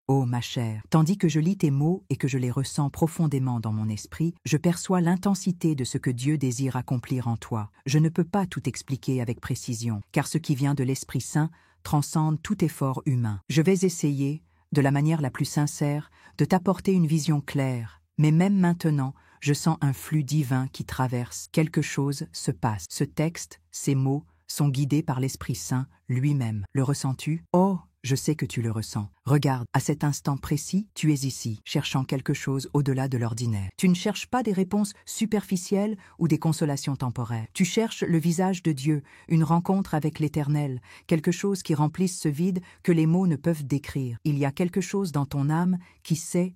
Oh ma chère, tandis que je lis tes mots et que je les ressens profondément dans mon esprit, je perçois l'intensité de ce que Dieu désire accomplir en toi. Je ne peux pas tout expliquer avec précision, car ce qui vient de l'Esprit Saint transcende tout effort humain. Je vais essayer, de la manière la plus sincère, de t'apporter une vision claire, mais même maintenant, je sens un flux divin qui traverse. Quelque chose se passe. Ce texte, ces mots, sont guidés par l'Esprit Saint lui-même. Le ressens-tu? Oh, je sais que tu le ressens. Regarde, à cet instant précis, tu es ici, cherchant quelque chose au-delà de l'ordinaire. Tu ne cherches pas des réponses superficielles ou des consolations temporaires. Tu cherches le visage de Dieu, une rencontre avec l'Éternel, quelque chose qui remplisse ce vide que les mots ne peuvent décrire. Il y a quelque chose dans ton âme qui sait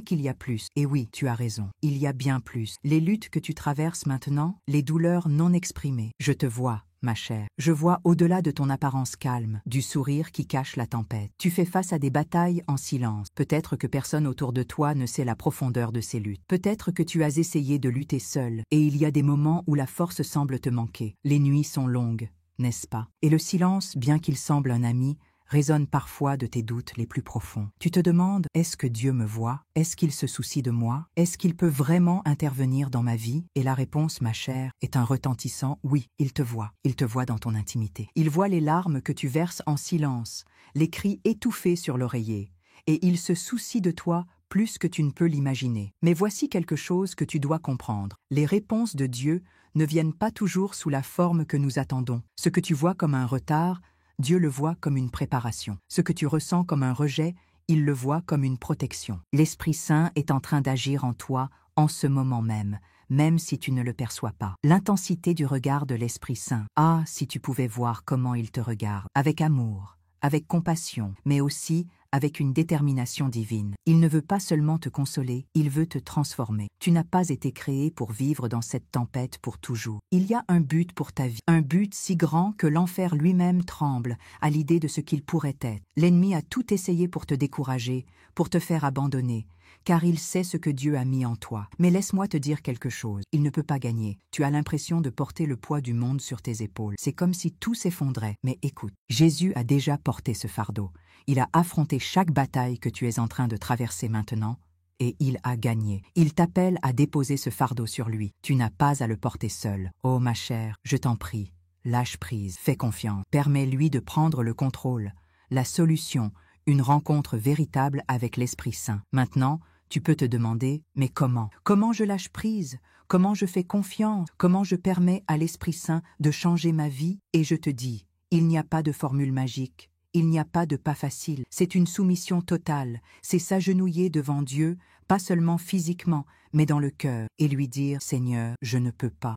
qu'il y a plus. Et oui, tu as raison, il y a bien plus. Les luttes que tu traverses maintenant, les douleurs non exprimées, je te vois. Ma chère, je vois au-delà de ton apparence calme, du sourire qui cache la tempête. Tu fais face à des batailles en silence. Peut-être que personne autour de toi ne sait la profondeur de ces luttes. Peut-être que tu as essayé de lutter seul, et il y a des moments où la force semble te manquer. Les nuits sont longues, n'est-ce pas? Et le silence, bien qu'il semble un ami, résonne parfois de tes doutes les plus profonds. Tu te demandes, est-ce que Dieu me voit? Est-ce qu'il se soucie de moi? Est-ce qu'il peut vraiment intervenir dans ma vie? Et la réponse, ma chère, est un retentissant oui, il te voit dans ton intimité. Il voit les larmes que tu verses en silence, les cris étouffés sur l'oreiller, et il se soucie de toi plus que tu ne peux l'imaginer. Mais voici quelque chose que tu dois comprendre. Les réponses de Dieu ne viennent pas toujours sous la forme que nous attendons. Ce que tu vois comme un retard, Dieu le voit comme une préparation. Ce que tu ressens comme un rejet, il le voit comme une protection. L'Esprit Saint est en train d'agir en toi en ce moment même, même si tu ne le perçois pas. L'intensité du regard de l'Esprit Saint. Ah, si tu pouvais voir comment il te regarde, avec amour, avec compassion, mais aussi avec une détermination divine. Il ne veut pas seulement te consoler, il veut te transformer. Tu n'as pas été créé pour vivre dans cette tempête pour toujours. Il y a un but pour ta vie, un but si grand que l'enfer lui-même tremble à l'idée de ce qu'il pourrait être. L'ennemi a tout essayé pour te décourager, pour te faire abandonner, car il sait ce que Dieu a mis en toi. Mais laisse-moi te dire quelque chose, il ne peut pas gagner. Tu as l'impression de porter le poids du monde sur tes épaules. C'est comme si tout s'effondrait. Mais écoute, Jésus a déjà porté ce fardeau. Il a affronté chaque bataille que tu es en train de traverser maintenant, et il a gagné. Il t'appelle à déposer ce fardeau sur lui. Tu n'as pas à le porter seul. Oh ma chère, je t'en prie, lâche prise, fais confiance. Permets-lui de prendre le contrôle. La solution, une rencontre véritable avec l'Esprit Saint. Maintenant, tu peux te demander, mais comment? Comment je lâche prise? Comment je fais confiance? Comment je permets à l'Esprit Saint de changer ma vie? Et je te dis, il n'y a pas de formule magique. Il n'y a pas de pas facile, c'est une soumission totale, c'est s'agenouiller devant Dieu, pas seulement physiquement, mais dans le cœur, et lui dire « Seigneur, je ne peux pas,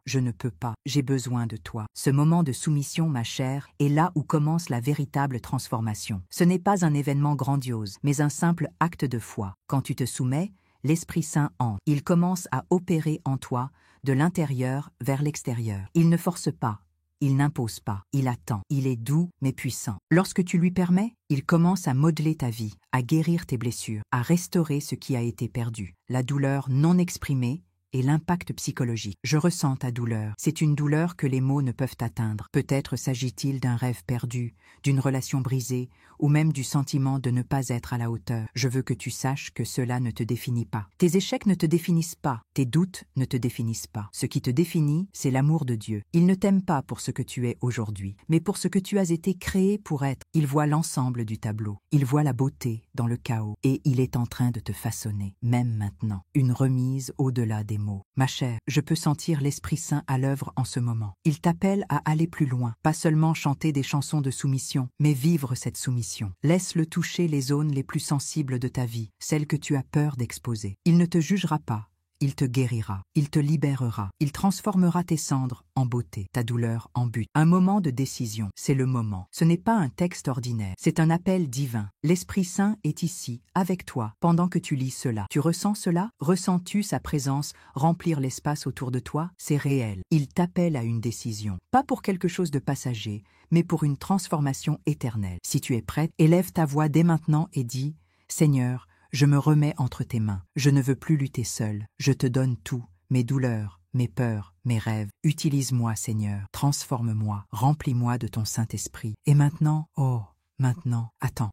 j'ai besoin de toi ». Ce moment de soumission, ma chère, est là où commence la véritable transformation. Ce n'est pas un événement grandiose, mais un simple acte de foi. Quand tu te soumets, l'Esprit Saint entre. Il commence à opérer en toi, de l'intérieur vers l'extérieur. Il ne force pas. Il n'impose pas, il attend, il est doux mais puissant. Lorsque tu lui permets, il commence à modeler ta vie, à guérir tes blessures, à restaurer ce qui a été perdu, la douleur non exprimée et l'impact psychologique. Je ressens ta douleur. C'est une douleur que les mots ne peuvent atteindre. Peut-être s'agit-il d'un rêve perdu, d'une relation brisée, ou même du sentiment de ne pas être à la hauteur. Je veux que tu saches que cela ne te définit pas. Tes échecs ne te définissent pas. Tes doutes ne te définissent pas. Ce qui te définit, c'est l'amour de Dieu. Il ne t'aime pas pour ce que tu es aujourd'hui, mais pour ce que tu as été créé pour être. Il voit l'ensemble du tableau. Il voit la beauté dans le chaos. Et il est en train de te façonner, même maintenant. Une remise au-delà des mots. Ma chère, je peux sentir l'Esprit Saint à l'œuvre en ce moment. Il t'appelle à aller plus loin, pas seulement chanter des chansons de soumission, mais vivre cette soumission. Laisse-le toucher les zones les plus sensibles de ta vie, celles que tu as peur d'exposer. Il ne te jugera pas. Il te guérira, il te libérera, il transformera tes cendres en beauté, ta douleur en but. Un moment de décision, c'est le moment. Ce n'est pas un texte ordinaire, c'est un appel divin. L'Esprit Saint est ici, avec toi, pendant que tu lis cela. Tu ressens cela? Ressens-tu sa présence remplir l'espace autour de toi? C'est réel. Il t'appelle à une décision, pas pour quelque chose de passager, mais pour une transformation éternelle. Si tu es prête, élève ta voix dès maintenant et dis « Seigneur, je me remets entre tes mains. Je ne veux plus lutter seul. Je te donne tout, mes douleurs, mes peurs, mes rêves. Utilise-moi, Seigneur. Transforme-moi. Remplis-moi de ton Saint-Esprit. Et maintenant, oh, Maintenant,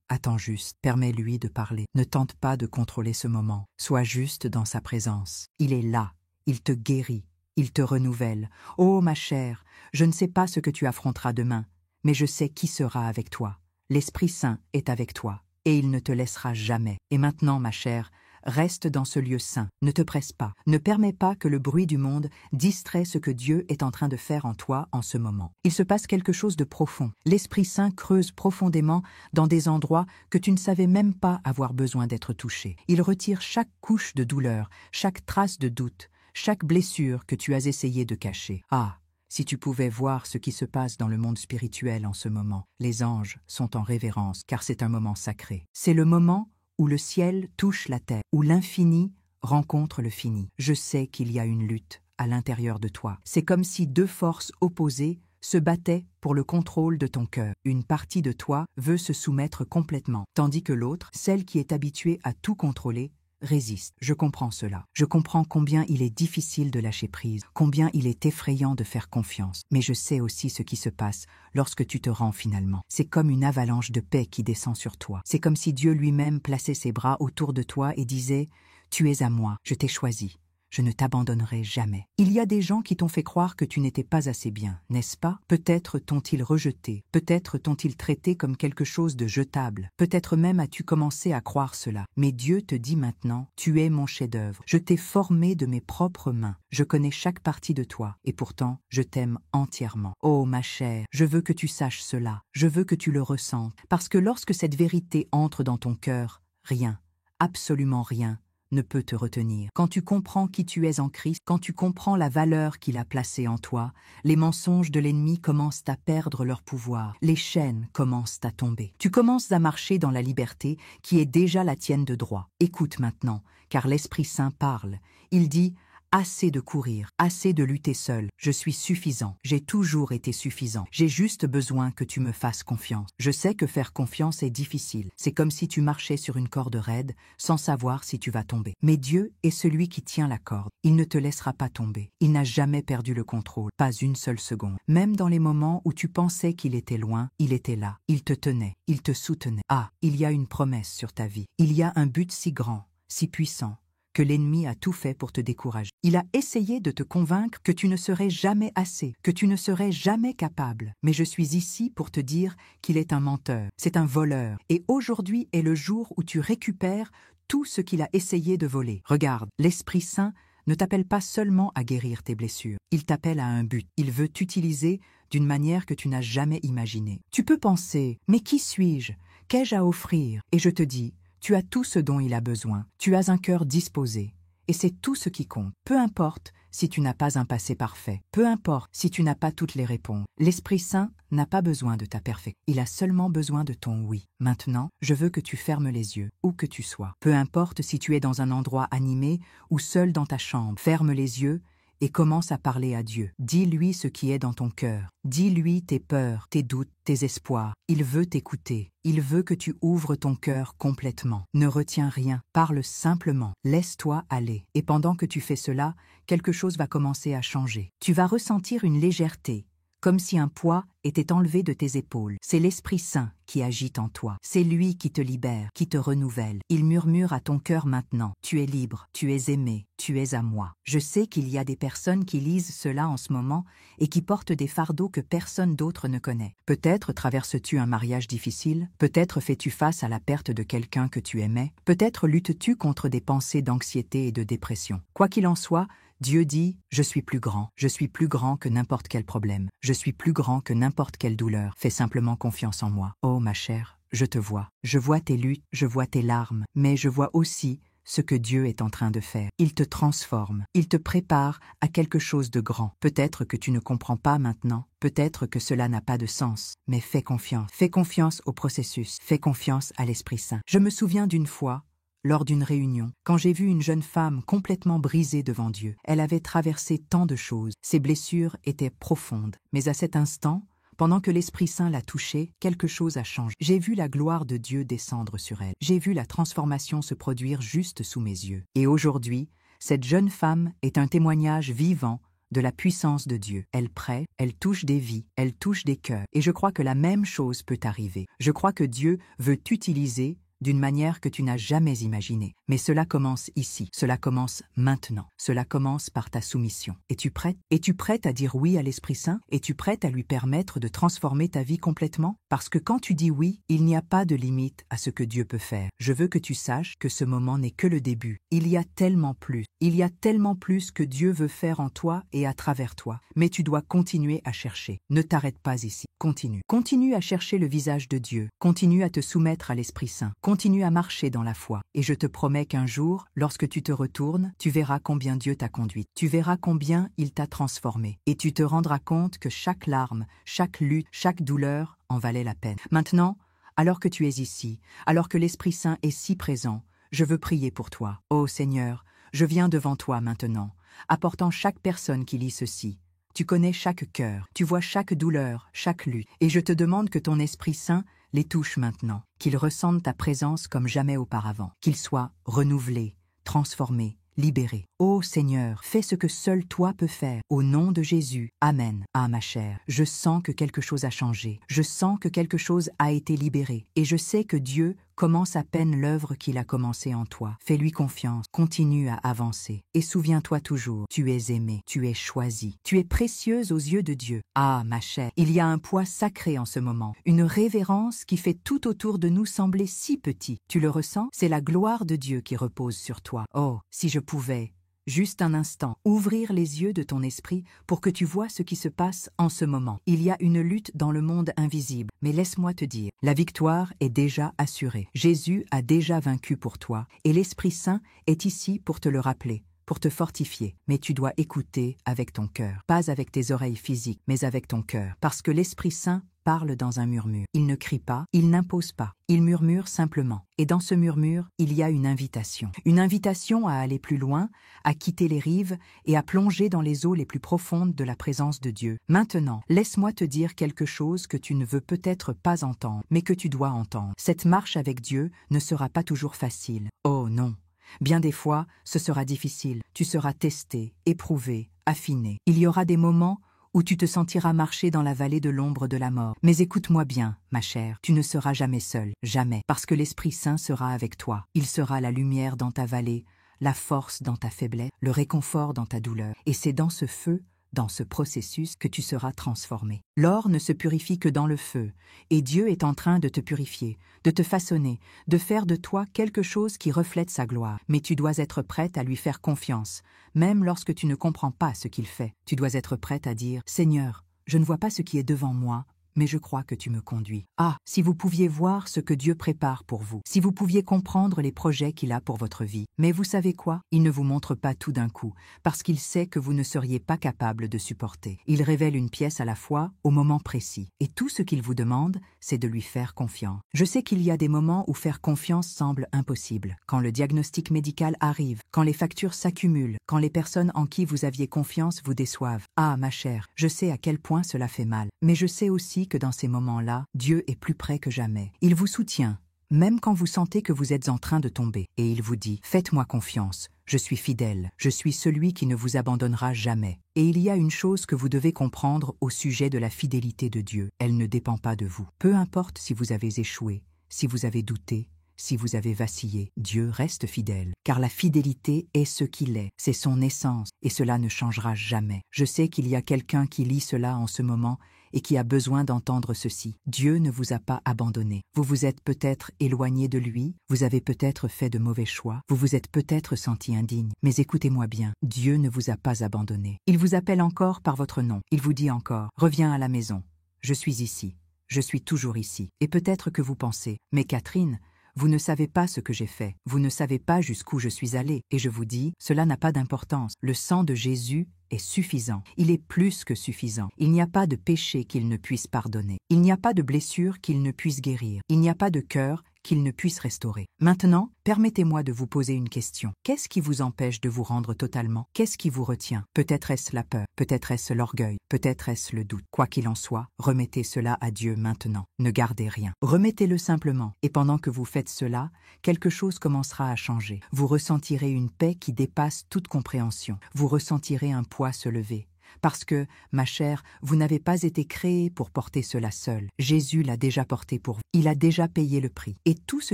attends juste. Permets-lui de parler. Ne tente pas de contrôler ce moment. Sois juste dans sa présence. Il est là. Il te guérit. Il te renouvelle. Oh, ma chère, je ne sais pas ce que tu affronteras demain, mais je sais qui sera avec toi. L'Esprit Saint est avec toi, et il ne te laissera jamais. Et maintenant, ma chère, reste dans ce lieu saint. Ne te presse pas. Ne permets pas que le bruit du monde distrait ce que Dieu est en train de faire en toi en ce moment. Il se passe quelque chose de profond. L'Esprit Saint creuse profondément dans des endroits que tu ne savais même pas avoir besoin d'être touché. Il retire chaque couche de douleur, chaque trace de doute, chaque blessure que tu as essayé de cacher. Ah, si tu pouvais voir ce qui se passe dans le monde spirituel en ce moment. Les anges sont en révérence, car c'est un moment sacré. C'est le moment où le ciel touche la terre, où l'infini rencontre le fini. Je sais qu'il y a une lutte à l'intérieur de toi. C'est comme si deux forces opposées se battaient pour le contrôle de ton cœur. Une partie de toi veut se soumettre complètement, tandis que l'autre, celle qui est habituée à tout contrôler, résiste. Je comprends cela. Je comprends combien il est difficile de lâcher prise, combien il est effrayant de faire confiance. Mais je sais aussi ce qui se passe lorsque tu te rends finalement. C'est comme une avalanche de paix qui descend sur toi. C'est comme si Dieu lui-même plaçait ses bras autour de toi et disait « Tu es à moi, je t'ai choisi. Je ne t'abandonnerai jamais. » Il y a des gens qui t'ont fait croire que tu n'étais pas assez bien, n'est-ce pas? Peut-être t'ont-ils rejeté, peut-être t'ont-ils traité comme quelque chose de jetable, peut-être même as-tu commencé à croire cela. Mais Dieu te dit maintenant, tu es mon chef-d'œuvre. Je t'ai formé de mes propres mains. Je connais chaque partie de toi, et pourtant, je t'aime entièrement. Oh, ma chère, je veux que tu saches cela. Je veux que tu le ressentes, parce que lorsque cette vérité entre dans ton cœur, rien, absolument rien, ne peut te retenir. Quand tu comprends qui tu es en Christ, quand tu comprends la valeur qu'il a placée en toi, les mensonges de l'ennemi commencent à perdre leur pouvoir, les chaînes commencent à tomber. Tu commences à marcher dans la liberté qui est déjà la tienne de droit. Écoute maintenant, car l'Esprit Saint parle. Il dit « Assez de courir, assez de lutter seul. Je suis suffisant. J'ai toujours été suffisant. J'ai juste besoin que tu me fasses confiance. Je sais que faire confiance est difficile. C'est comme si tu marchais sur une corde raide, sans savoir si tu vas tomber. Mais Dieu est celui qui tient la corde. Il ne te laissera pas tomber. Il n'a jamais perdu le contrôle, pas une seule seconde. Même dans les moments où tu pensais qu'il était loin, il était là. Il te tenait, il te soutenait. Ah, il y a une promesse sur ta vie. Il y a un but si grand, si puissant, que l'ennemi a tout fait pour te décourager. Il a essayé de te convaincre que tu ne serais jamais assez, que tu ne serais jamais capable. Mais je suis ici pour te dire qu'il est un menteur, c'est un voleur. Et aujourd'hui est le jour où tu récupères tout ce qu'il a essayé de voler. Regarde, l'Esprit Saint ne t'appelle pas seulement à guérir tes blessures. Il t'appelle à un but. Il veut t'utiliser d'une manière que tu n'as jamais imaginée. Tu peux penser, mais qui suis-je? Qu'ai-je à offrir? Et je te dis, tu as tout ce dont il a besoin. Tu as un cœur disposé. Et c'est tout ce qui compte. Peu importe si tu n'as pas un passé parfait. Peu importe si tu n'as pas toutes les réponses. L'Esprit Saint n'a pas besoin de ta perfection. Il a seulement besoin de ton oui. Maintenant, je veux que tu fermes les yeux, où que tu sois. Peu importe si tu es dans un endroit animé ou seul dans ta chambre. Ferme les yeux et commence à parler à Dieu. Dis-lui ce qui est dans ton cœur. Dis-lui tes peurs, tes doutes, tes espoirs. Il veut t'écouter. Il veut que tu ouvres ton cœur complètement. Ne retiens rien. Parle simplement. Laisse-toi aller. Et pendant que tu fais cela, quelque chose va commencer à changer. Tu vas ressentir une légèreté, comme si un poids était enlevé de tes épaules. C'est l'Esprit Saint qui agit en toi. C'est lui qui te libère, qui te renouvelle. Il murmure à ton cœur maintenant. Tu es libre, tu es aimé, tu es à moi. Je sais qu'il y a des personnes qui lisent cela en ce moment et qui portent des fardeaux que personne d'autre ne connaît. Peut-être traverses-tu un mariage difficile, peut-être fais-tu face à la perte de quelqu'un que tu aimais, peut-être luttes-tu contre des pensées d'anxiété et de dépression. Quoi qu'il en soit, Dieu dit « Je suis plus grand que n'importe quel problème, je suis plus grand que n'importe quelle douleur, fais simplement confiance en moi. » Oh ma chère, je te vois. Je vois tes luttes, je vois tes larmes, mais je vois aussi ce que Dieu est en train de faire. Il te transforme, il te prépare à quelque chose de grand. Peut-être que tu ne comprends pas maintenant, peut-être que cela n'a pas de sens, mais fais confiance au processus, fais confiance à l'Esprit Saint. Je me souviens d'une fois, lors d'une réunion, quand j'ai vu une jeune femme complètement brisée devant Dieu. Elle avait traversé tant de choses, ses blessures étaient profondes. Mais à cet instant, pendant que l'Esprit Saint l'a touchée, quelque chose a changé. J'ai vu la gloire de Dieu descendre sur elle. J'ai vu la transformation se produire juste sous mes yeux. Et aujourd'hui, cette jeune femme est un témoignage vivant de la puissance de Dieu. Elle prête, elle touche des vies, elle touche des cœurs. Et je crois que la même chose peut arriver. Je crois que Dieu veut t'utiliser d'une manière que tu n'as jamais imaginée. Mais cela commence ici, cela commence maintenant, cela commence par ta soumission. Es-tu prête? Es-tu prête à dire oui à l'Esprit Saint? Es-tu prête à lui permettre de transformer ta vie complètement? Parce que quand tu dis oui, il n'y a pas de limite à ce que Dieu peut faire. Je veux que tu saches que ce moment n'est que le début. Il y a tellement plus. Il y a tellement plus que Dieu veut faire en toi et à travers toi. Mais tu dois continuer à chercher. Ne t'arrête pas ici. Continue. Continue à chercher le visage de Dieu. Continue à te soumettre à l'Esprit Saint. Continue à marcher dans la foi. Et je te promets qu'un jour, lorsque tu te retournes, tu verras combien Dieu t'a conduit. Tu verras combien il t'a transformé. Et tu te rendras compte que chaque larme, chaque lutte, chaque douleur en valait la peine. Maintenant, alors que tu es ici, alors que l'Esprit Saint est si présent, je veux prier pour toi. Ô Seigneur, je viens devant toi maintenant, apportant chaque personne qui lit ceci. Tu connais chaque cœur, tu vois chaque douleur, chaque lutte, et je te demande que ton Esprit Saint les touche maintenant, qu'ils ressentent ta présence comme jamais auparavant, qu'ils soient renouvelés, transformés, libérés. Ô Seigneur, fais ce que seul toi peux faire. Au nom de Jésus, Amen. Ah ma chère, je sens que quelque chose a changé, je sens que quelque chose a été libéré, et je sais que Dieu commence à peine l'œuvre qu'il a commencée en toi. Fais-lui confiance, continue à avancer, et souviens-toi toujours, tu es aimée, tu es choisie, tu es précieuse aux yeux de Dieu. Ah ma chère, il y a un poids sacré en ce moment, une révérence qui fait tout autour de nous sembler si petit. Tu le ressens? C'est la gloire de Dieu qui repose sur toi. Oh, si je pouvais, juste un instant, ouvrir les yeux de ton esprit pour que tu vois ce qui se passe en ce moment. Il y a une lutte dans le monde invisible, mais laisse-moi te dire, la victoire est déjà assurée. Jésus a déjà vaincu pour toi, et l'Esprit Saint est ici pour te le rappeler, pour te fortifier. Mais tu dois écouter avec ton cœur, pas avec tes oreilles physiques, mais avec ton cœur, parce que l'Esprit Saint parle dans un murmure. Il ne crie pas, il n'impose pas, il murmure simplement. Et dans ce murmure, il y a une invitation à aller plus loin, à quitter les rives et à plonger dans les eaux les plus profondes de la présence de Dieu. Maintenant, laisse-moi te dire quelque chose que tu ne veux peut-être pas entendre, mais que tu dois entendre. Cette marche avec Dieu ne sera pas toujours facile. Oh non! Bien des fois, ce sera difficile. Tu seras testé, éprouvé, affiné. Il y aura des moments où tu te sentiras marcher dans la vallée de l'ombre de la mort. Mais écoute-moi bien, ma chère, tu ne seras jamais seule, jamais, parce que l'Esprit Saint sera avec toi. Il sera la lumière dans ta vallée, la force dans ta faiblesse, le réconfort dans ta douleur. Et c'est dans ce feu, dans ce processus, que tu seras transformé. L'or ne se purifie que dans le feu, et Dieu est en train de te purifier, de te façonner, de faire de toi quelque chose qui reflète sa gloire. Mais tu dois être prête à lui faire confiance, même lorsque tu ne comprends pas ce qu'il fait. Tu dois être prête à dire « Seigneur, je ne vois pas ce qui est devant moi, mais je crois que tu me conduis. » Ah, si vous pouviez voir ce que Dieu prépare pour vous, si vous pouviez comprendre les projets qu'il a pour votre vie. Mais vous savez quoi? Il ne vous montre pas tout d'un coup, parce qu'il sait que vous ne seriez pas capable de supporter. Il révèle une pièce à la fois, au moment précis. Et tout ce qu'il vous demande, c'est de lui faire confiance. Je sais qu'il y a des moments où faire confiance semble impossible. Quand le diagnostic médical arrive, quand les factures s'accumulent, quand les personnes en qui vous aviez confiance vous déçoivent. Ah, ma chère, je sais à quel point cela fait mal. Mais je sais aussi que dans ces moments-là, Dieu est plus près que jamais. Il vous soutient, même quand vous sentez que vous êtes en train de tomber. Et il vous dit « Faites-moi confiance, je suis fidèle, je suis celui qui ne vous abandonnera jamais. » Et il y a une chose que vous devez comprendre au sujet de la fidélité de Dieu. Elle ne dépend pas de vous. Peu importe si vous avez échoué, si vous avez douté, si vous avez vacillé, Dieu reste fidèle, car la fidélité est ce qu'il est, c'est son essence, et cela ne changera jamais. Je sais qu'il y a quelqu'un qui lit cela en ce moment et qui a besoin d'entendre ceci. Dieu ne vous a pas abandonné. Vous vous êtes peut-être éloigné de lui, vous avez peut-être fait de mauvais choix, vous vous êtes peut-être senti indigne. Mais écoutez-moi bien, Dieu ne vous a pas abandonné. Il vous appelle encore par votre nom. Il vous dit encore, reviens à la maison. Je suis ici. Je suis toujours ici. Et peut-être que vous pensez, mais Catherine, vous ne savez pas ce que j'ai fait, vous ne savez pas jusqu'où je suis allée, et je vous dis, cela n'a pas d'importance. Le sang de Jésus est suffisant. Il est plus que suffisant. Il n'y a pas de péché qu'il ne puisse pardonner. Il n'y a pas de blessure qu'il ne puisse guérir. Il n'y a pas de cœur qu'il ne puisse restaurer. Maintenant, permettez-moi de vous poser une question. Qu'est-ce qui vous empêche de vous rendre totalement? Qu'est-ce qui vous retient? Peut-être est-ce la peur, peut-être est-ce l'orgueil, peut-être est-ce le doute. Quoi qu'il en soit, remettez cela à Dieu maintenant. Ne gardez rien. Remettez-le simplement. Et pendant que vous faites cela, quelque chose commencera à changer. Vous ressentirez une paix qui dépasse toute compréhension. Vous ressentirez un poids se lever. Parce que, ma chère, vous n'avez pas été créée pour porter cela seul. Jésus l'a déjà porté pour vous. Il a déjà payé le prix. Et tout ce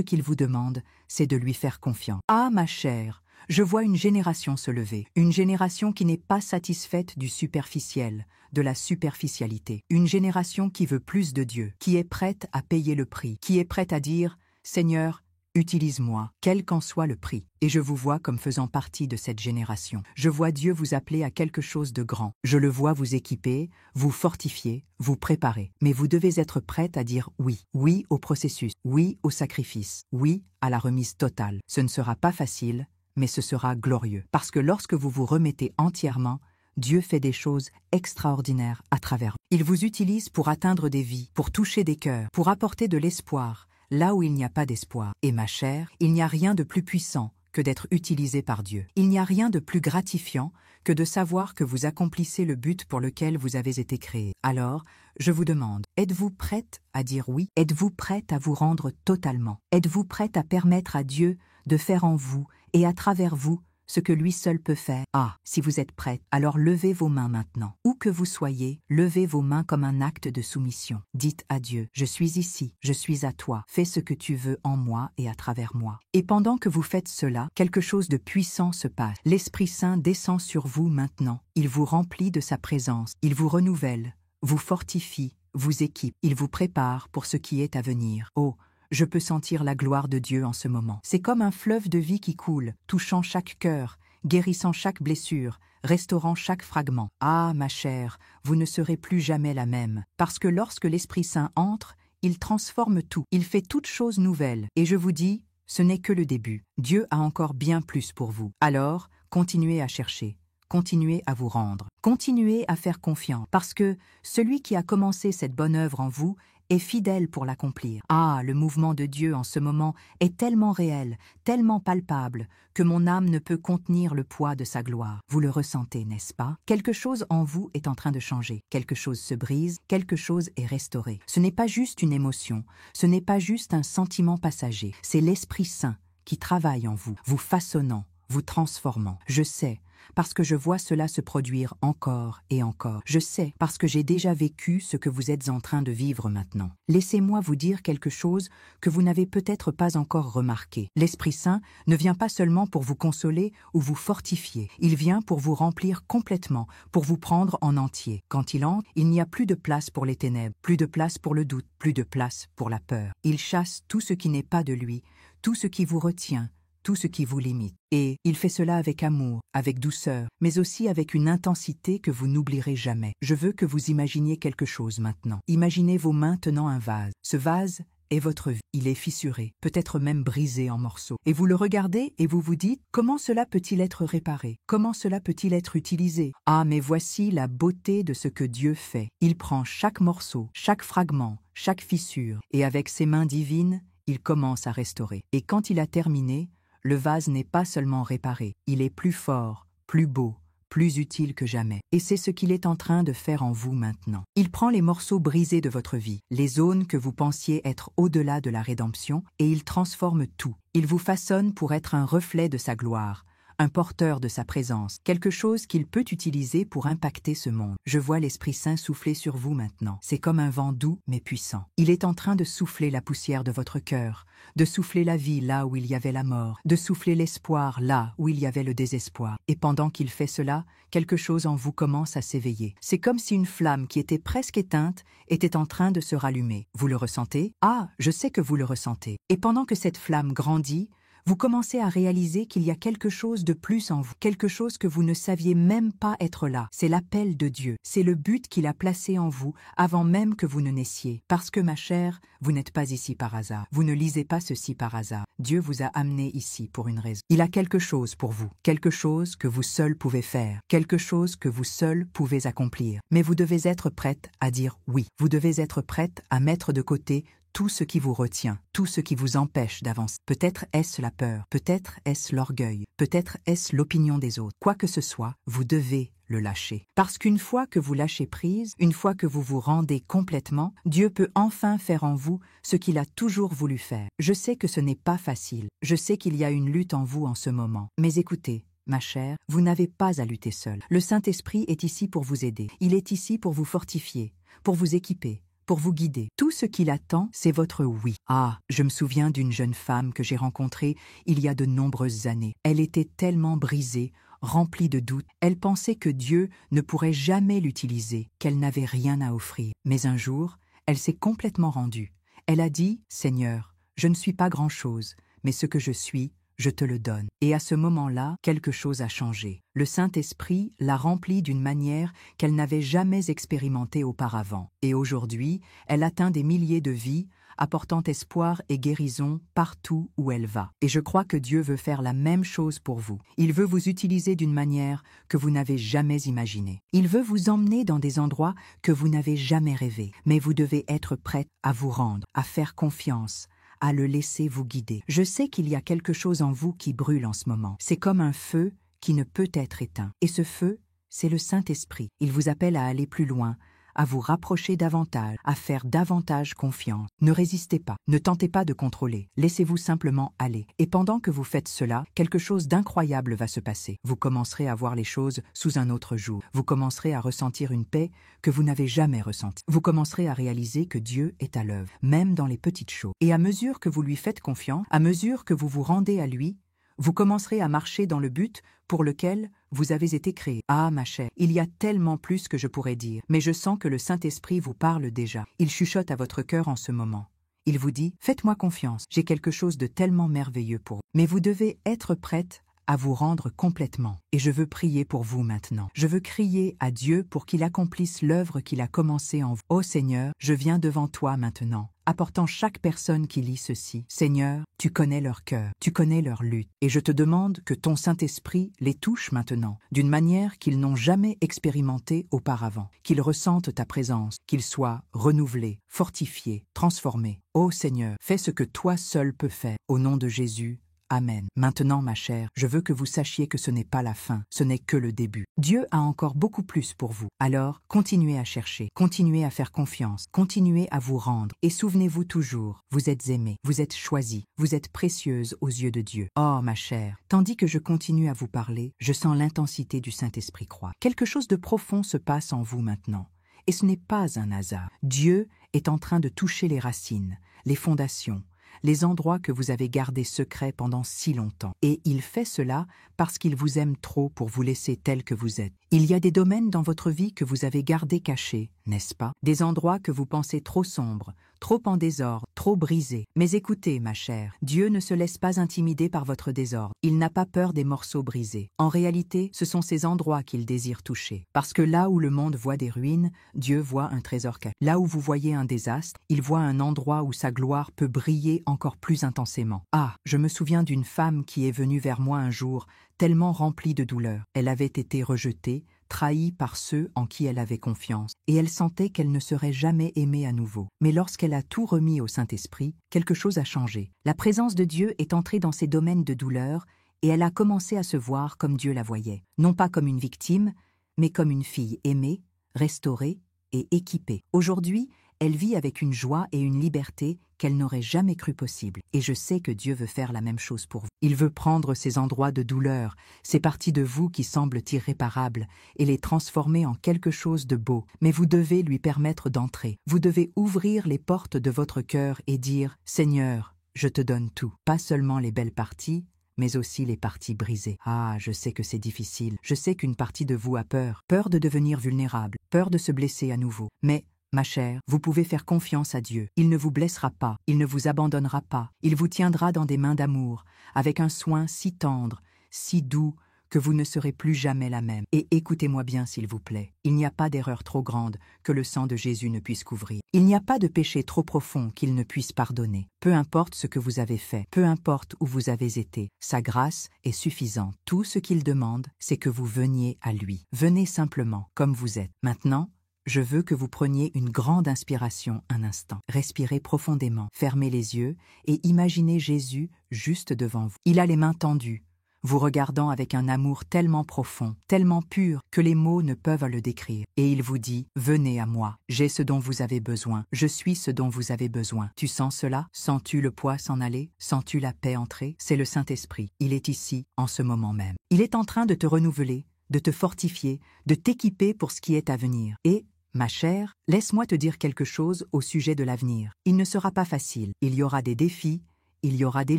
qu'il vous demande, c'est de lui faire confiance. Ah, ma chère, je vois une génération se lever. Une génération qui n'est pas satisfaite du superficiel, de la superficialité. Une génération qui veut plus de Dieu, qui est prête à payer le prix, qui est prête à dire « Seigneur, utilise-moi, quel qu'en soit le prix. » Et je vous vois comme faisant partie de cette génération. Je vois Dieu vous appeler à quelque chose de grand. Je le vois vous équiper, vous fortifier, vous préparer. Mais vous devez être prête à dire oui. Oui au processus, oui au sacrifice, oui à la remise totale. Ce ne sera pas facile, mais ce sera glorieux. Parce que lorsque vous vous remettez entièrement, Dieu fait des choses extraordinaires à travers vous. Il vous utilise pour atteindre des vies, pour toucher des cœurs, pour apporter de l'espoir, là où il n'y a pas d'espoir. Et ma chère, il n'y a rien de plus puissant que d'être utilisé par Dieu. Il n'y a rien de plus gratifiant que de savoir que vous accomplissez le but pour lequel vous avez été créé. Alors, je vous demande, êtes-vous prête à dire oui? Êtes-vous prête à vous rendre totalement? Êtes-vous prête à permettre à Dieu de faire en vous et à travers vous ce que lui seul peut faire? Ah, si vous êtes prête, alors levez vos mains maintenant. Où que vous soyez, levez vos mains comme un acte de soumission. Dites à Dieu, je suis ici, je suis à toi, fais ce que tu veux en moi et à travers moi. Et pendant que vous faites cela, quelque chose de puissant se passe. L'Esprit Saint descend sur vous maintenant. Il vous remplit de sa présence, il vous renouvelle, vous fortifie, vous équipe, il vous prépare pour ce qui est à venir. Oh, je peux sentir la gloire de Dieu en ce moment. C'est comme un fleuve de vie qui coule, touchant chaque cœur, guérissant chaque blessure, restaurant chaque fragment. Ah, ma chère, vous ne serez plus jamais la même, parce que lorsque l'Esprit Saint entre, il transforme tout, il fait toutes choses nouvelles. Et je vous dis, ce n'est que le début. Dieu a encore bien plus pour vous. Alors, continuez à chercher. Continuez à vous rendre. Continuez à faire confiance, parce que celui qui a commencé cette bonne œuvre en vous est fidèle pour l'accomplir. Ah, le mouvement de Dieu en ce moment est tellement réel, tellement palpable, que mon âme ne peut contenir le poids de sa gloire. Vous le ressentez, n'est-ce pas? Quelque chose en vous est en train de changer. Quelque chose se brise, quelque chose est restauré. Ce n'est pas juste une émotion, ce n'est pas juste un sentiment passager. C'est l'Esprit Saint qui travaille en vous, vous façonnant, vous transformant. Je sais, parce que je vois cela se produire encore et encore. Je sais, parce que j'ai déjà vécu ce que vous êtes en train de vivre maintenant. Laissez-moi vous dire quelque chose que vous n'avez peut-être pas encore remarqué. L'Esprit Saint ne vient pas seulement pour vous consoler ou vous fortifier. Il vient pour vous remplir complètement, pour vous prendre en entier. Quand il entre, il n'y a plus de place pour les ténèbres, plus de place pour le doute, plus de place pour la peur. Il chasse tout ce qui n'est pas de lui, tout ce qui vous retient, tout ce qui vous limite. Et il fait cela avec amour, avec douceur, mais aussi avec une intensité que vous n'oublierez jamais. Je veux que vous imaginiez quelque chose maintenant. Imaginez vos mains tenant un vase. Ce vase est votre vie. Il est fissuré, peut-être même brisé en morceaux. Et vous le regardez et vous vous dites, comment cela peut-il être réparé? Comment cela peut-il être utilisé? Ah, mais voici la beauté de ce que Dieu fait. Il prend chaque morceau, chaque fragment, chaque fissure, et avec ses mains divines, il commence à restaurer. Et quand il a terminé, le vase n'est pas seulement réparé, il est plus fort, plus beau, plus utile que jamais. Et c'est ce qu'il est en train de faire en vous maintenant. Il prend les morceaux brisés de votre vie, les zones que vous pensiez être au-delà de la rédemption, et il transforme tout. Il vous façonne pour être un reflet de sa gloire, un porteur de sa présence, quelque chose qu'il peut utiliser pour impacter ce monde. Je vois l'Esprit Saint souffler sur vous maintenant. C'est comme un vent doux mais puissant. Il est en train de souffler la poussière de votre cœur, de souffler la vie là où il y avait la mort, de souffler l'espoir là où il y avait le désespoir. Et pendant qu'il fait cela, quelque chose en vous commence à s'éveiller. C'est comme si une flamme qui était presque éteinte était en train de se rallumer. Vous le ressentez? Ah, je sais que vous le ressentez. Et pendant que cette flamme grandit, vous commencez à réaliser qu'il y a quelque chose de plus en vous, quelque chose que vous ne saviez même pas être là. C'est l'appel de Dieu, c'est le but qu'il a placé en vous avant même que vous ne naissiez. Parce que, ma chère, vous n'êtes pas ici par hasard. Vous ne lisez pas ceci par hasard. Dieu vous a amené ici pour une raison. Il a quelque chose pour vous, quelque chose que vous seul pouvez faire, quelque chose que vous seul pouvez accomplir. Mais vous devez être prête à dire oui. Vous devez être prête à mettre de côté tout ce qui vous retient, tout ce qui vous empêche d'avancer. Peut-être est-ce la peur, peut-être est-ce l'orgueil, peut-être est-ce l'opinion des autres. Quoi que ce soit, vous devez le lâcher. Parce qu'une fois que vous lâchez prise, une fois que vous vous rendez complètement, Dieu peut enfin faire en vous ce qu'il a toujours voulu faire. Je sais que ce n'est pas facile, je sais qu'il y a une lutte en vous en ce moment, mais écoutez, Ma chère, vous n'avez pas à lutter seule. Le Saint-Esprit est ici pour vous aider. Il est ici pour vous fortifier, pour vous équiper, pour vous guider. Tout ce qu'il attend, c'est votre oui. Ah, je me souviens d'une jeune femme que j'ai rencontrée il y a de nombreuses années. Elle était tellement brisée, remplie de doutes. Elle pensait que Dieu ne pourrait jamais l'utiliser, qu'elle n'avait rien à offrir. Mais un jour, elle s'est complètement rendue. Elle a dit « Seigneur, je ne suis pas grand-chose, mais ce que je suis, je te le donne. » Et à ce moment-là, quelque chose a changé. Le Saint-Esprit l'a remplie d'une manière qu'elle n'avait jamais expérimentée auparavant. Et aujourd'hui, elle atteint des milliers de vies, apportant espoir et guérison partout où elle va. Et je crois que Dieu veut faire la même chose pour vous. Il veut vous utiliser d'une manière que vous n'avez jamais imaginée. Il veut vous emmener dans des endroits que vous n'avez jamais rêvés. Mais vous devez être prête à vous rendre, à faire confiance, à le laisser vous guider. Je sais qu'il y a quelque chose en vous qui brûle en ce moment. C'est comme un feu qui ne peut être éteint. Et ce feu, c'est le Saint-Esprit. Il vous appelle à aller plus loin, à vous rapprocher davantage, à faire davantage confiance. Ne résistez pas, ne tentez pas de contrôler, laissez-vous simplement aller. Et pendant que vous faites cela, quelque chose d'incroyable va se passer. Vous commencerez à voir les choses sous un autre jour. Vous commencerez à ressentir une paix que vous n'avez jamais ressentie. Vous commencerez à réaliser que Dieu est à l'œuvre, même dans les petites choses. Et à mesure que vous lui faites confiance, à mesure que vous vous rendez à lui, vous commencerez à marcher dans le but pour lequel vous avez été créé. Ah, ma chère, il y a tellement plus que je pourrais dire, mais je sens que le Saint-Esprit vous parle déjà. Il chuchote à votre cœur en ce moment. Il vous dit « Faites-moi confiance, j'ai quelque chose de tellement merveilleux pour vous. » Mais vous devez être prête à vous rendre complètement. Et je veux prier pour vous maintenant. Je veux crier à Dieu pour qu'il accomplisse l'œuvre qu'il a commencée en vous. Ô Seigneur, je viens devant toi maintenant, apportant chaque personne qui lit ceci. Seigneur, tu connais leur cœur, tu connais leur lutte, et je te demande que ton Saint-Esprit les touche maintenant, d'une manière qu'ils n'ont jamais expérimentée auparavant, qu'ils ressentent ta présence, qu'ils soient renouvelés, fortifiés, transformés. Ô Seigneur, fais ce que toi seul peux faire. Au nom de Jésus, Amen. Maintenant, ma chère, je veux que vous sachiez que ce n'est pas la fin, ce n'est que le début. Dieu a encore beaucoup plus pour vous. Alors, continuez à chercher, continuez à faire confiance, continuez à vous rendre. Et souvenez-vous toujours, vous êtes aimée, vous êtes choisie, vous êtes précieuse aux yeux de Dieu. Oh, ma chère, tandis que je continue à vous parler, je sens l'intensité du Saint-Esprit croître. Quelque chose de profond se passe en vous maintenant. Et ce n'est pas un hasard. Dieu est en train de toucher les racines, les fondations, les endroits que vous avez gardés secrets pendant si longtemps. Et il fait cela parce qu'il vous aime trop pour vous laisser tel que vous êtes. Il y a des domaines dans votre vie que vous avez gardés cachés, n'est-ce pas? Des endroits que vous pensez trop sombres, trop en désordre, trop brisés. Mais écoutez, ma chère, Dieu ne se laisse pas intimider par votre désordre. Il n'a pas peur des morceaux brisés. En réalité, ce sont ces endroits qu'il désire toucher. Parce que là où le monde voit des ruines, Dieu voit un trésor caché. Là où vous voyez un désastre, il voit un endroit où sa gloire peut briller encore plus intensément. Ah, je me souviens d'une femme qui est venue vers moi un jour, tellement remplie de douleur. Elle avait été rejetée, trahie par ceux en qui elle avait confiance, et elle sentait qu'elle ne serait jamais aimée à nouveau. Mais lorsqu'elle a tout remis au Saint-Esprit, quelque chose a changé. La présence de Dieu est entrée dans ces domaines de douleur, et elle a commencé à se voir comme Dieu la voyait. Non pas comme une victime, mais comme une fille aimée, restaurée et équipée. Aujourd'hui, elle vit avec une joie et une liberté qu'elle n'aurait jamais cru possible. Et je sais que Dieu veut faire la même chose pour vous. Il veut prendre ces endroits de douleur, ces parties de vous qui semblent irréparables, et les transformer en quelque chose de beau. Mais vous devez lui permettre d'entrer. Vous devez ouvrir les portes de votre cœur et dire « Seigneur, je te donne tout. » Pas seulement les belles parties, mais aussi les parties brisées. Ah, je sais que c'est difficile. Je sais qu'une partie de vous a peur. Peur de devenir vulnérable, peur de se blesser à nouveau. Mais ma chère, vous pouvez faire confiance à Dieu. Il ne vous blessera pas, il ne vous abandonnera pas. Il vous tiendra dans des mains d'amour, avec un soin si tendre, si doux, que vous ne serez plus jamais la même. Et écoutez-moi bien, s'il vous plaît. Il n'y a pas d'erreur trop grande que le sang de Jésus ne puisse couvrir. Il n'y a pas de péché trop profond qu'il ne puisse pardonner. Peu importe ce que vous avez fait, peu importe où vous avez été, sa grâce est suffisante. Tout ce qu'il demande, c'est que vous veniez à lui. Venez simplement, comme vous êtes. Maintenant, je veux que vous preniez une grande inspiration un instant. Respirez profondément, fermez les yeux et imaginez Jésus juste devant vous. Il a les mains tendues. vous regardant avec un amour tellement profond, tellement pur, que les mots ne peuvent le décrire. Et il vous dit, venez à moi, j'ai ce dont vous avez besoin, je suis ce dont vous avez besoin. Tu sens cela? Sens-tu le poids s'en aller? Sens-tu la paix entrer? C'est le Saint-Esprit, il est ici, en ce moment même. Il est en train de te renouveler, de te fortifier, de t'équiper pour ce qui est à venir. Et, ma chère, laisse-moi te dire quelque chose au sujet de l'avenir. Il ne sera pas facile, il y aura des défis, il y aura des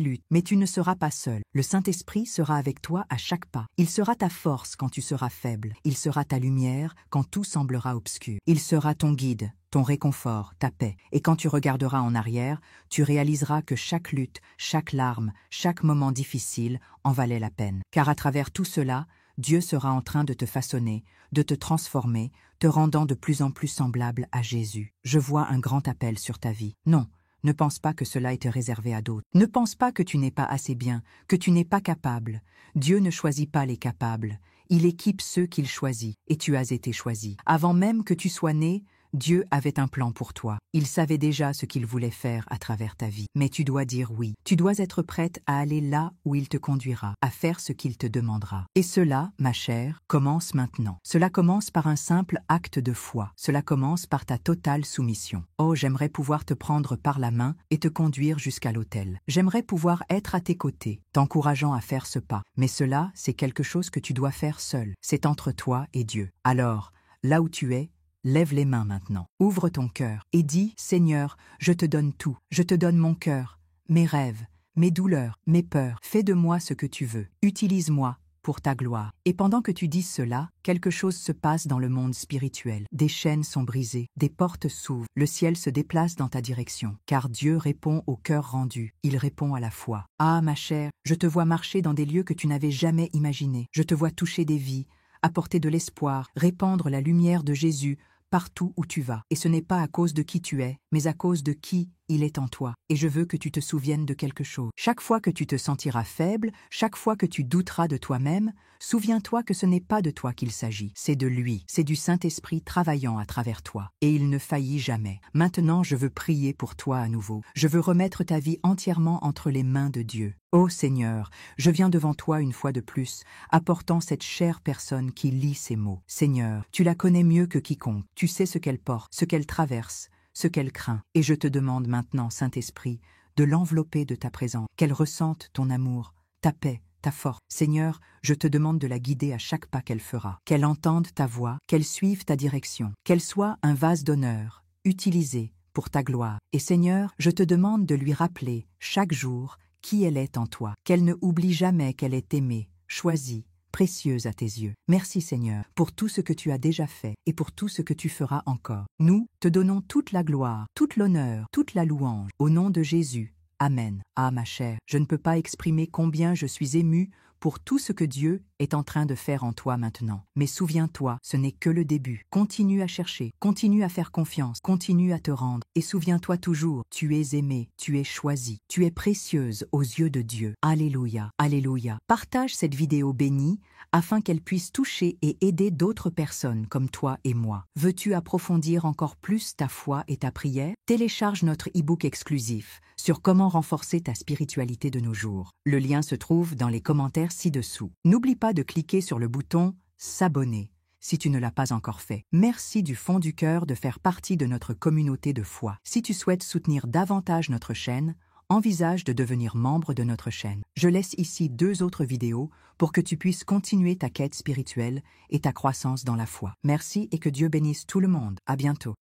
luttes, mais tu ne seras pas seul. Le Saint-Esprit sera avec toi à chaque pas. Il sera ta force quand tu seras faible. Il sera ta lumière quand tout semblera obscur. Il sera ton guide, ton réconfort, ta paix. Et quand tu regarderas en arrière, tu réaliseras que chaque lutte, chaque larme, chaque moment difficile en valait la peine. Car à travers tout cela, Dieu sera en train de te façonner, de te transformer, te rendant de plus en plus semblable à Jésus. Je vois un grand appel sur ta vie. Non. Ne pense pas que cela était réservé à d'autres. Ne pense pas que tu n'es pas assez bien, que tu n'es pas capable. Dieu ne choisit pas les capables. Il équipe ceux qu'il choisit, et tu as été choisi. Avant même que tu sois né, Dieu avait un plan pour toi. Il savait déjà ce qu'il voulait faire à travers ta vie. Mais tu dois dire oui. Tu dois être prête à aller là où il te conduira, à faire ce qu'il te demandera. Et cela, ma chère, commence maintenant. Cela commence par un simple acte de foi. Cela commence par ta totale soumission. Oh, j'aimerais pouvoir te prendre par la main et te conduire jusqu'à l'autel. J'aimerais pouvoir être à tes côtés, t'encourageant à faire ce pas. Mais cela, c'est quelque chose que tu dois faire seul. C'est entre toi et Dieu. Alors, là où tu es, lève les mains maintenant, ouvre ton cœur et dis, Seigneur, je te donne tout, je te donne mon cœur, mes rêves, mes douleurs, mes peurs, fais de moi ce que tu veux, utilise-moi pour ta gloire. Et pendant que tu dis cela, quelque chose se passe dans le monde spirituel. Des chaînes sont brisées, des portes s'ouvrent, le ciel se déplace dans ta direction, car Dieu répond au cœur rendu, il répond à la foi. Ah, ma chère, je te vois marcher dans des lieux que tu n'avais jamais imaginés, je te vois toucher des vies, apporter de l'espoir, répandre la lumière de Jésus partout où tu vas. Et ce n'est pas à cause de qui tu es, mais à cause de qui il est en toi. Et je veux que tu te souviennes de quelque chose. Chaque fois que tu te sentiras faible, chaque fois que tu douteras de toi-même, souviens-toi que ce n'est pas de toi qu'il s'agit, c'est de lui, c'est du Saint-Esprit travaillant à travers toi. Et il ne faillit jamais. Maintenant, je veux prier pour toi à nouveau. Je veux remettre ta vie entièrement entre les mains de Dieu. Ô Seigneur, je viens devant toi une fois de plus, apportant cette chère personne qui lit ces mots. Seigneur, tu la connais mieux que quiconque. Tu sais ce qu'elle porte, ce qu'elle traverse, ce qu'elle craint. Et je te demande maintenant, Saint-Esprit, de l'envelopper de ta présence, qu'elle ressente ton amour, ta paix, ta force. Seigneur, je te demande de la guider à chaque pas qu'elle fera, qu'elle entende ta voix, qu'elle suive ta direction, qu'elle soit un vase d'honneur, utilisé pour ta gloire. Et Seigneur, je te demande de lui rappeler, chaque jour, qui elle est en toi, qu'elle ne oublie jamais qu'elle est aimée, choisie, précieuse à tes yeux. Merci Seigneur pour tout ce que tu as déjà fait et pour tout ce que tu feras encore. Nous te donnons toute la gloire, toute l'honneur, toute la louange. Au nom de Jésus. Amen. Ah ma chère, je ne peux pas exprimer combien je suis émue pour tout ce que Dieu est en train de faire en toi maintenant. Mais souviens-toi, ce n'est que le début. Continue à chercher, continue à faire confiance, continue à te rendre. Et souviens-toi toujours, tu es aimée, tu es choisie, tu es précieuse aux yeux de Dieu. Alléluia, alléluia. Partage cette vidéo bénie afin qu'elle puisse toucher et aider d'autres personnes comme toi et moi. Veux-tu approfondir encore plus ta foi et ta prière? Télécharge notre e-book exclusif sur comment renforcer ta spiritualité de nos jours. Le lien se trouve dans les commentaires ci-dessous. N'oublie pas de cliquer sur le bouton « S'abonner » si tu ne l'as pas encore fait. Merci du fond du cœur de faire partie de notre communauté de foi. Si tu souhaites soutenir davantage notre chaîne, envisage de devenir membre de notre chaîne. Je laisse ici 2 autres vidéos pour que tu puisses continuer ta quête spirituelle et ta croissance dans la foi. Merci et que Dieu bénisse tout le monde. À bientôt.